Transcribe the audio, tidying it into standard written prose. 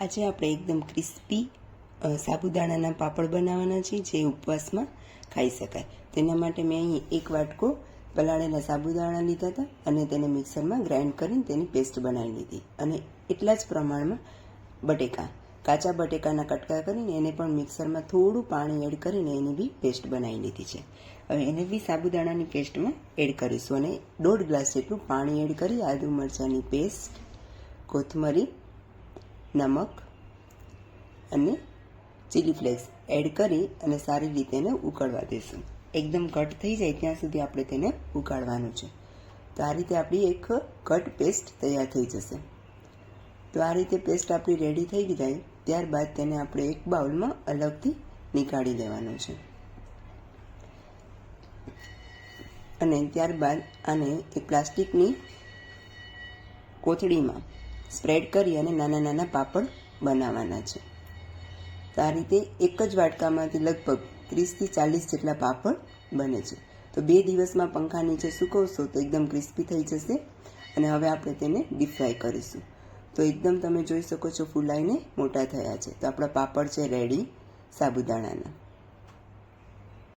આજે આપણે એકદમ ક્રિસ્પી સાબુદાણાના પાપડ બનાવવાના છીએ જે ઉપવાસમાં ખાઈ શકાય. તેના માટે મેં અહીં એક વાટકો પલાળેલા સાબુદાણા લીધા હતા અને તેને મિક્સરમાં ગ્રાઇન્ડ કરીને તેની પેસ્ટ બનાવી લીધી. અને એટલા જ પ્રમાણમાં કાચા બટેકાના કટકા કરીને એને પણ મિક્સરમાં થોડું પાણી એડ કરીને એની બી પેસ્ટ બનાવી લીધી છે. હવે એને બી સાબુદાણાની પેસ્ટમાં એડ કરીશું અને 1.5 ગ્લાસ જેટલું પાણી એડ કરી આદુ મરચાંની પેસ્ટ, કોથમરી, નમક અને ચીલી ફ્લેક્સ એડ કરી અને સારી રીતે એને ઉકળવા દઈશું. એકદમ કટ થઈ જાય ત્યાં સુધી આપણે તેને ઉકાળવાનું છે. તો આ રીતે આપણી એક કટ પેસ્ટ તૈયાર થઈ જશે. તો આ રીતે પેસ્ટ આપણી રેડી થઈ જાય ત્યારબાદ તેને આપણે એક બાઉલમાં અલગથી નીકાળી લેવાનું છે અને ત્યારબાદ આને એક પ્લાસ્ટિકની કોથળીમાં સ્પ્રેડ કરી અને નાના નાના પાપડ બનાવવાના છે. તો આ રીતે એક જ વાટકામાંથી લગભગ 30 થી 40 જેટલા પાપડ બને છે. તો 2 દિવસમાં પંખા નીચે સૂકવશો તો એકદમ ક્રિસ્પી થઈ જશે. અને હવે આપણે તેને ડીપ ફ્રાય કરીશું. તો એકદમ તમે જોઈ શકો છો ફૂલાઈને મોટા થયા છે. તો આપણા પાપડ છે રેડી સાબુદાણાના.